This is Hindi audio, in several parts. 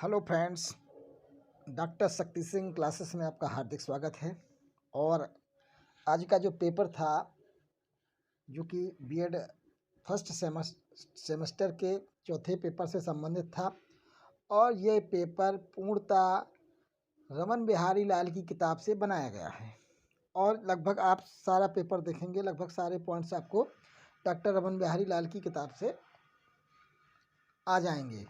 Hello friends, doctor Shakti Singh classes में आपका हार्दिक स्वागत है। और आज का जो पेपर था जो कि बीएड फर्स्ट सेमेस्टर के चौथे पेपर से संबंधित था, और ये पेपर पूर्णतः रमन बिहारी लाल की किताब से बनाया गया है। और लगभग आप सारा पेपर देखेंगे, लगभग सारे पॉइंट्स आपको डॉक्टर रमन बिहारी लाल की किताब से आ जाएंगे।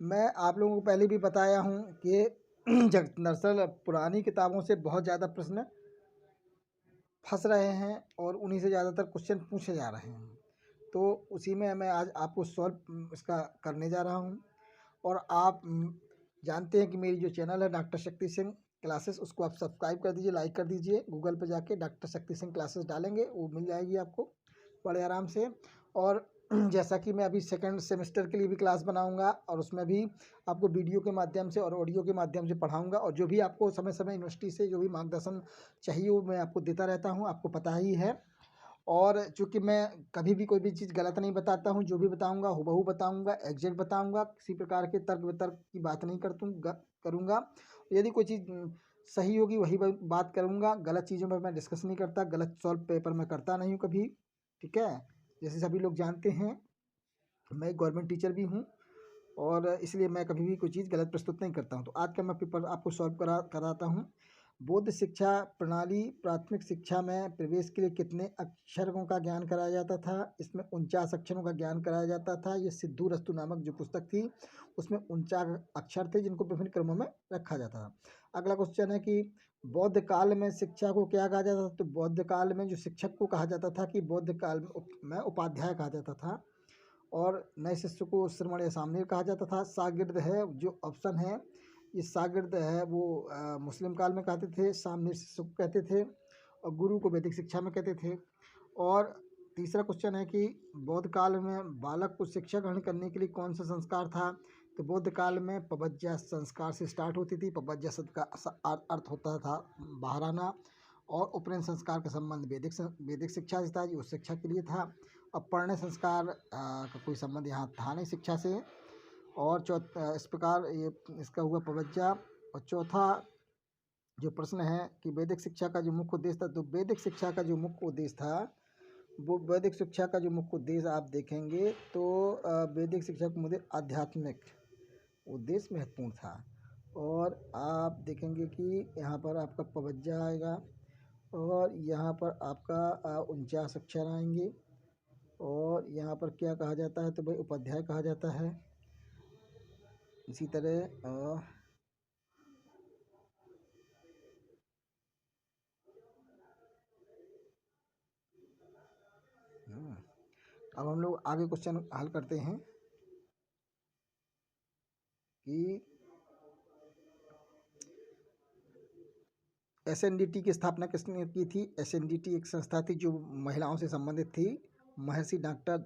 मैं आप लोगों को पहले भी बताया हूँ कि दरअसल पुरानी किताबों से बहुत ज़्यादा प्रश्न फंस रहे हैं और उन्हीं से ज़्यादातर क्वेश्चन पूछे जा रहे हैं। तो उसी में मैं आज आपको सॉल्व इसका करने जा रहा हूँ। और आप जानते हैं कि मेरी जो चैनल है डॉक्टर शक्ति सिंह क्लासेस, उसको आप सब्सक्राइब कर दीजिए, लाइक कर दीजिए। गूगल पे जाके डॉक्टर शक्ति सिंह क्लासेस डालेंगे, वो मिल जाएगी आपको बड़े आराम से। और जैसा कि मैं अभी सेकंड सेमेस्टर के लिए भी क्लास बनाऊंगा, और उसमें भी आपको वीडियो के माध्यम से और ऑडियो के माध्यम से पढ़ाऊंगा। और जो भी आपको समय समय यूनिवर्सिटी से जो भी मार्गदर्शन चाहिए वो मैं आपको देता रहता हूँ, आपको पता ही है। और चूँकि मैं कभी भी कोई भी चीज़ गलत नहीं बताता हूँ, जो भी बताऊँगा हूबहू बताऊँगा, एग्जैक्ट बताऊँगा, किसी प्रकार के तर्क वितर्क की बात नहीं करूँगा। यदि कोई चीज़ सही होगी वही बात करूँगा, गलत चीज़ों पर मैं डिस्कस नहीं करता, गलत सॉल्व पेपर मैं करता नहीं हूँ कभी। ठीक है, जैसे सभी लोग जानते हैं मैं एक गवर्नमेंट टीचर भी हूँ, और इसलिए मैं कभी भी कोई चीज़ गलत प्रस्तुत नहीं करता हूँ। तो आज का मैं पेपर आपको सॉल्व कराता हूँ। बौद्ध शिक्षा प्रणाली प्राथमिक शिक्षा में प्रवेश के लिए कितने अक्षरों का ज्ञान कराया जाता था? इसमें 49 अक्षरों का ज्ञान कराया जाता था। ये सिद्धू रस्तु नामक जो पुस्तक थी उसमें 49 अक्षर थे जिनको विभिन्न क्रमों में रखा जाता था। अगला क्वेश्चन है कि बौद्ध काल में शिक्षा को क्या कहा जाता था? तो बौद्ध काल में जो शिक्षक को कहा जाता था कि बौद्ध काल में उपाध्याय कहा जाता था। और नए शिष्य को श्रमण या सामने कहा जाता था। शागिर्द है जो ऑप्शन है, ये शागिर्द है वो मुस्लिम काल में कहते थे, सामने शिष्य को कहते थे, और गुरु को वैदिक शिक्षा में कहते थे। और तीसरा क्वेश्चन है कि बौद्ध काल में बालक को शिक्षा ग्रहण करने के लिए कौन सा संस्कार था? तो बौद्ध काल में पबज्जा संस्कार से स्टार्ट होती थी। पबज्जा शब्द का अर्थ होता था बाहर आना, और उपनयन संस्कार का संबंध वैदिक शिक्षा से था, जो शिक्षा के लिए था। अब पढ़ने संस्कार का कोई संबंध यहाँ था नहीं शिक्षा से। और इस प्रकार ये इसका हुआ पवज्जा। और चौथा जो प्रश्न है कि वैदिक शिक्षा का जो मुख्य उद्देश्य था, तो वैदिक शिक्षा का जो मुख्य उद्देश्य था, वो वैदिक शिक्षा का जो मुख्य उद्देश्य आप देखेंगे तो वैदिक शिक्षा का मुद्दे आध्यात्मिक उद्देश्य महत्वपूर्ण था। और आप देखेंगे कि यहाँ पर आपका पवज्जा आएगा, और यहाँ पर आपका 49 अक्षर आएंगे। और यहाँ पर क्या कहा जाता है? तो भाई उपाध्याय कहा जाता है। इसी तरह अब हम लोग आगे क्वेश्चन हल करते हैं कि एसएनडीटी की स्थापना किसने की थी? एसएनडीटी एक संस्था थी जो महिलाओं से संबंधित थी। महर्षि डॉक्टर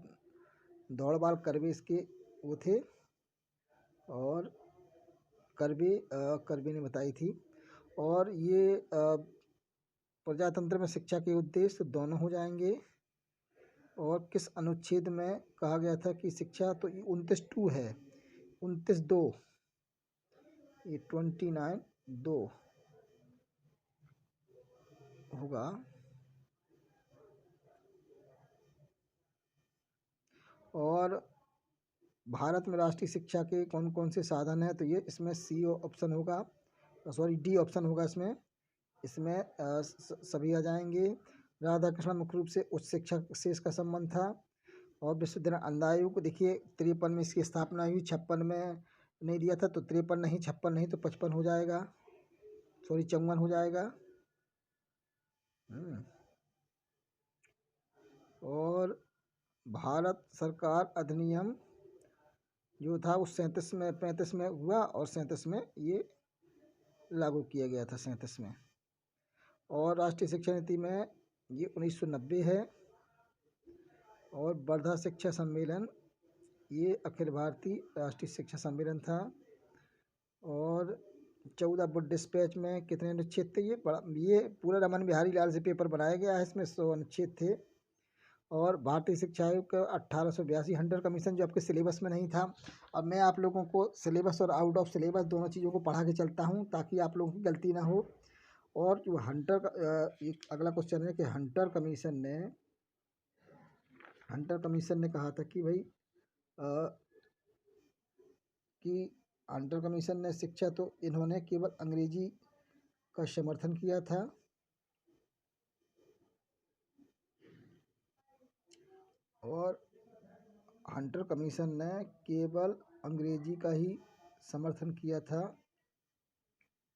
दौड़बाल कर्वे इसके वो थे, और कर्वे ने बताई थी। और ये प्रजातंत्र में शिक्षा के उद्देश्य दोनों हो जाएंगे। और किस अनुच्छेद में कहा गया था कि शिक्षा? तो ये 29(2) है, 29(2), ये 29(2) होगा। और भारत में राष्ट्रीय शिक्षा के कौन कौन से साधन हैं? तो ये इसमें सी ऑप्शन होगा, सॉरी डी ऑप्शन होगा। इसमें सभी आ जाएंगे। राधा कृष्ण मुख्य रूप से उच्च शिक्षा से इसका संबंध था। और विश्वविद्यालय अनुदान को देखिए 53 में इसकी स्थापना हुई, 56 में नहीं दिया था, तो 53 नहीं, 56 नहीं, तो 55 हो जाएगा, सॉरी 54 हो जाएगा। और भारत सरकार अधिनियम जो था वो 37 में 35 में हुआ, और 37 में ये लागू किया गया था, 37 में। और राष्ट्रीय शिक्षा नीति में ये 1990 है। और वर्धा शिक्षा सम्मेलन ये अखिल भारतीय राष्ट्रीय शिक्षा सम्मेलन था। और 14 बुड डिस्पैच में कितने अनुच्छेद थे? ये पूरा रमन बिहारी लाल से पेपर बनाया गया है, इसमें 100 अनुच्छेद थे। और भारतीय शिक्षा आयोग का 1882 हंटर कमीशन जो आपके सिलेबस में नहीं था। अब मैं आप लोगों को सिलेबस और आउट ऑफ सिलेबस दोनों चीज़ों को पढ़ा के चलता हूँ ताकि आप लोगों की गलती ना हो। और जो एक अगला क्वेश्चन है कि हंटर कमीशन ने कहा था कि भाई कि हंटर कमीशन ने शिक्षा तो इन्होंने केवल अंग्रेजी का समर्थन किया था और हंटर कमीशन ने केवल अंग्रेजी का ही समर्थन किया था,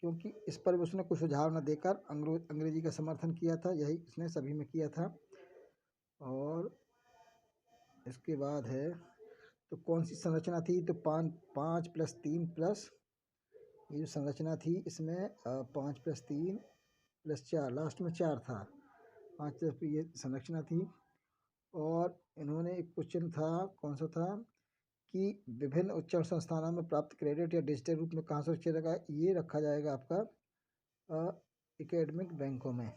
क्योंकि इस पर भी उसने कुछ सुझाव न देकर अंग्रेजी का समर्थन किया था, यही इसने सभी में किया था। और इसके बाद है तो कौन सी संरचना थी, तो 5+3+ ये जो संरचना थी इसमें 5+3+4 लास्ट में 4 था, 5 ये संरचना थी। और इन्होंने एक क्वेश्चन था, कौन सा था कि विभिन्न उच्च संस्थानों में प्राप्त क्रेडिट या डिजिटल रूप में कहाँ सुरक्षित रखा, ये रखा जाएगा आपका एकेडमिक बैंकों में।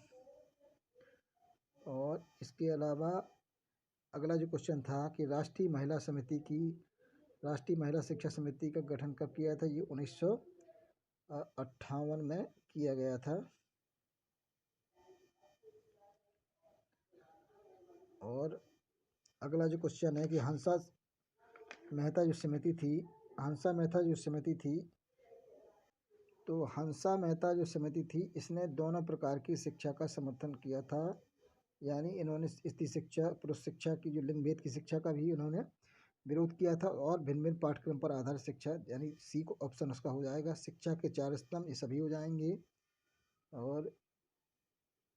और इसके अलावा अगला जो क्वेश्चन था कि राष्ट्रीय महिला शिक्षा समिति का गठन कब किया था, ये 1958 में किया गया था। और अगला जो क्वेश्चन है कि हंसा मेहता जो समिति थी तो हंसा मेहता जो समिति थी इसने दोनों प्रकार की शिक्षा का समर्थन किया था, यानी इन्होंने स्त्री शिक्षा पुरुष शिक्षा की जो लिंग भेद की शिक्षा का भी इन्होंने विरोध किया था। और भिन्न भिन्न पाठ्यक्रम पर आधारित शिक्षा, यानी सी को ऑप्शन उसका हो जाएगा, शिक्षा के 4 स्तंभ ये सभी हो जाएंगे। और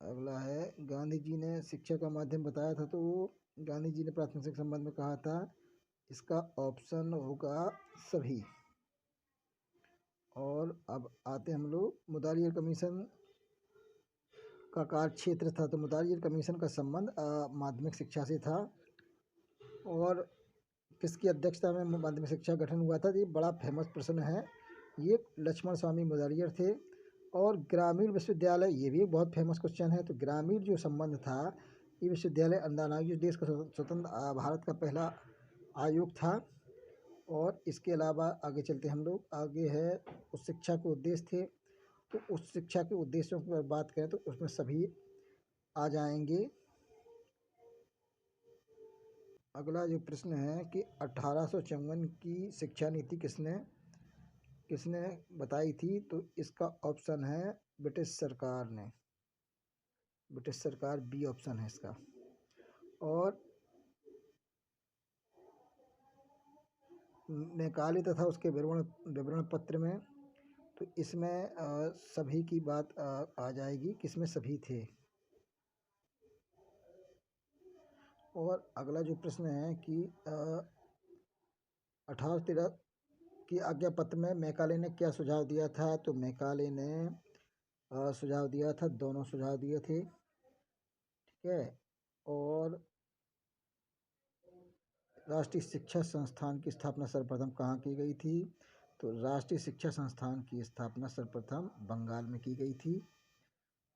अगला है गांधी जी ने शिक्षा का माध्यम बताया था, तो गांधी जी ने प्राथमिक शिक्षा संबंध में कहा था, इसका ऑप्शन होगा सभी। और अब आते हम लोग मुदालियर कमीशन का कार्य क्षेत्र था, तो मुदालियर कमीशन का संबंध माध्यमिक शिक्षा से था। और किसकी अध्यक्षता में माध्यमिक शिक्षा गठन हुआ था, ये बड़ा फेमस प्रश्न है, ये लक्ष्मण स्वामी मुदालियर थे। और ग्रामीण विश्वविद्यालय, ये भी एक बहुत फेमस क्वेश्चन है, तो ग्रामीण जो संबंध था, ये विश्वविद्यालय अनुदान आयोग जो देश का स्वतंत्र भारत का पहला आयोग था। और इसके अलावा आगे चलते हम लोग, आगे है उस शिक्षा के उद्देश्य थे, तो उस शिक्षा के उद्देश्यों की बात करें तो उसमें सभी आ जाएंगे। अगला जो प्रश्न है कि 1854 की शिक्षा नीति किसने बताई थी, तो इसका ऑप्शन है ब्रिटिश सरकार बी ऑप्शन है इसका। और मैकाले तथा उसके विवरण पत्र में, तो इसमें सभी की बात आ जाएगी, किसमें सभी थे। और अगला जो प्रश्न है कि 1813 की आज्ञा पत्र में मैकाले ने क्या सुझाव दिया था, तो मैकाले ने सुझाव दिया था, दोनों सुझाव दिए थे, ठीक है। और राष्ट्रीय शिक्षा संस्थान की स्थापना सर्वप्रथम कहाँ की गई थी, तो राष्ट्रीय शिक्षा संस्थान की स्थापना सर्वप्रथम बंगाल में की गई थी।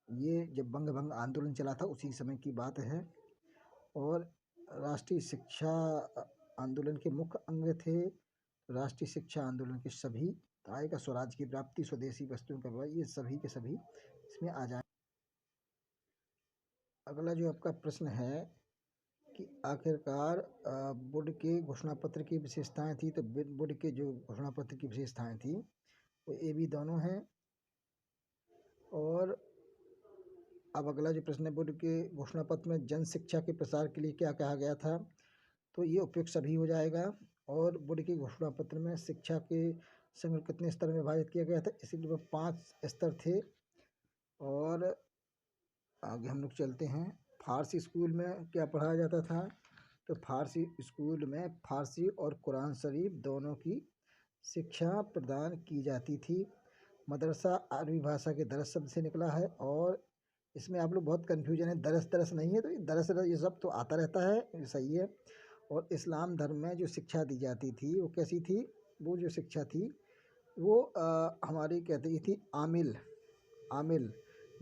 ये जब बंग भंग आंदोलन चला था उसी समय की बात है। और राष्ट्रीय शिक्षा आंदोलन के मुख्य अंग थे राष्ट्रीय शिक्षा आंदोलन के सभी, आय का स्वराज की प्राप्ति, स्वदेशी वस्तुओं का व्यवहार, ये सभी के सभी इसमें आ जाए। अगला जो आपका प्रश्न है कि आखिरकार बुड के घोषणा पत्र की विशेषताएं थी, तो बुड के जो घोषणा पत्र की विशेषताएं थी वो ए बी दोनों हैं। और अब अगला जो प्रश्न है, बुड के घोषणा पत्र में जन शिक्षा के प्रसार के लिए क्या कहा गया था, तो ये उपयुक्त सभी हो जाएगा। और बुड के घोषणा पत्र में शिक्षा के संग्रह कितने स्तर में विभाजित किया गया था, इसीलिए 5 स्तर थे। और आगे हम लोग चलते हैं, फारसी स्कूल में क्या पढ़ाया जाता था, तो फारसी स्कूल में फारसी और कुरान शरीफ दोनों की शिक्षा प्रदान की जाती थी। मदरसा अरबी भाषा के दरस शब्द से निकला है। और इसमें आप लोग बहुत कन्फ्यूजन है, दरस नहीं है, तो दरस ये सब तो आता रहता है, ये सही है। और इस्लाम धर्म में जो शिक्षा दी जाती थी वो कैसी थी, वो जो शिक्षा थी वो हमारी कहती थी आमिल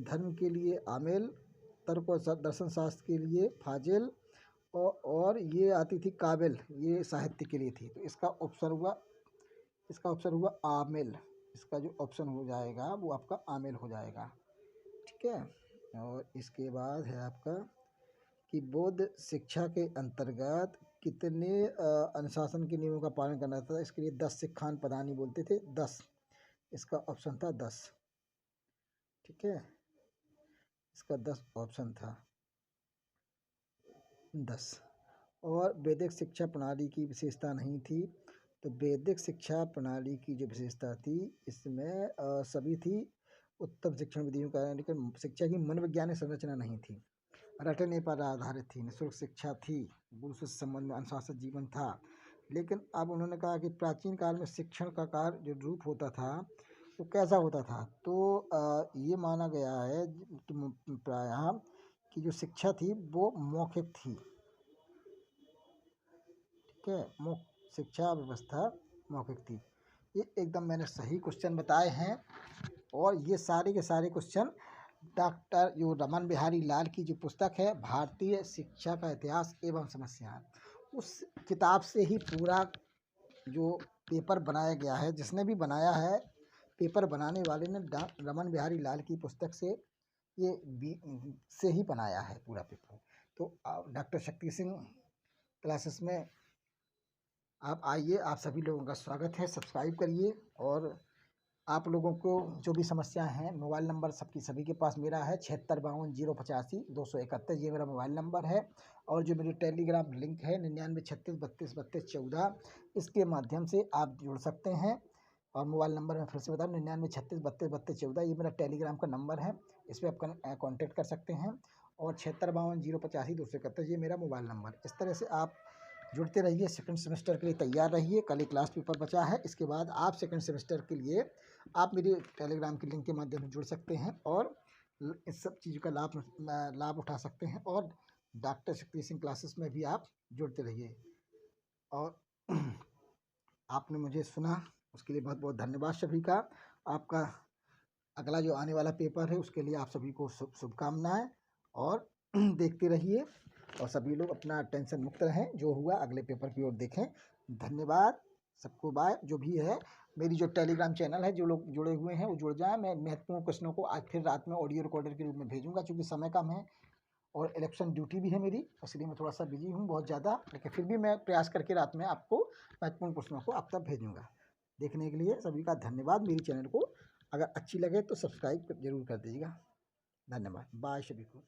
धर्म के लिए आमिल, तर्क और दर्शन शास्त्र के लिए फाजिल, और ये आती थी काबिल, ये साहित्य के लिए थी। तो इसका ऑप्शन हुआ आमिल। इसका जो ऑप्शन हो जाएगा वो आपका आमिल हो जाएगा। ठीक है। और इसके बाद है आपका कि बौद्ध शिक्षा के अंतर्गत कितने अनुशासन के नियमों का पालन करना था। इसके लिए 10 सिक्खान प्रदानी बोलते थे, 10। इसका ऑप्शन था 10। ठीक है, इसका 10 ऑप्शन था, 10। और वैदिक शिक्षा प्रणाली की विशेषता नहीं थी। तो वैदिक शिक्षा प्रणाली की जो विशेषता थी इसमें सभी थी उत्तम शिक्षण विधियों का, लेकिन शिक्षा की मनोवैज्ञानिक संरचना नहीं थी, रटने पर आधारित थी, निःशुल्क शिक्षा थी, गुरु शिष्य संबंध में अनुशासित जीवन था। लेकिन अब उन्होंने कहा कि प्राचीन काल में शिक्षण का कार्य जो रूप होता था वो कैसा होता था। तो ये माना गया है कि प्रायः कि जो शिक्षा थी वो मौखिक थी। ठीक है, शिक्षा व्यवस्था मौखिक थी। ये एकदम मैंने सही क्वेश्चन बताए हैं। और ये सारे के सारे क्वेश्चन डॉक्टर जो रमन बिहारी लाल की जो पुस्तक है भारतीय शिक्षा का इतिहास एवं समस्याएं, उस किताब से ही पूरा जो पेपर बनाया गया है। जिसने भी बनाया है, पेपर बनाने वाले ने रमन बिहारी लाल की पुस्तक से से ही बनाया है पूरा पेपर। तो डॉक्टर शक्ति सिंह क्लासेस में आप आइए, आप सभी लोगों का स्वागत है। सब्सक्राइब करिए। और आप लोगों को जो भी समस्याएं हैं, मोबाइल नंबर सभी के पास मेरा है 7652 085 271, ये मेरा मोबाइल नंबर है। और जो मेरी टेलीग्राम लिंक है 9936323214, इसके माध्यम से आप जुड़ सकते हैं। और मोबाइल नंबर मैं फिर से बता दूँ 9936323214, ये मेरा टेलीग्राम का नंबर है, इस पर आप कॉन्टेक्ट कर सकते हैं। और 7652 085 271, ये मेरा मोबाइल नंबर। इस तरह से आप जुड़ते रहिए, सेकंड सेमेस्टर के लिए तैयार रहिए। कल एक क्लास पेपर बचा है, इसके बाद आप सेकंड सेमेस्टर के लिए आप मेरे टेलीग्राम के लिंक के माध्यम से जुड़ सकते हैं और इस सब चीज़ का लाभ उठा सकते हैं। और डॉक्टर शक्ति सिंह क्लासेस में भी आप जुड़ते रहिए। और आपने मुझे सुना, उसके लिए बहुत बहुत धन्यवाद सभी का। आपका अगला जो आने वाला पेपर है उसके लिए आप सभी को शुभकामनाएं। और देखते रहिए और सभी लोग अपना टेंशन मुक्त रहें। जो हुआ अगले पेपर की ओर देखें। धन्यवाद सबको, बाय। जो भी है, मेरी जो टेलीग्राम चैनल है, जो लोग जुड़े हुए हैं वो जुड़ जाएं। मैं महत्वपूर्ण प्रश्नों को आज फिर रात में ऑडियो रिकॉर्डर के रूप में भेजूंगा, क्योंकि समय कम है और इलेक्शन ड्यूटी भी है मेरी, इसलिए मैं थोड़ा सा बिजी हूँ बहुत ज़्यादा। लेकिन फिर भी मैं प्रयास करके रात में आपको महत्वपूर्ण प्रश्नों को आप तक भेजूंगा। देखने के लिए सभी का धन्यवाद। मेरी चैनल को अगर अच्छी लगे तो सब्सक्राइब जरूर कर दीजिएगा। धन्यवाद, बाय सभी को।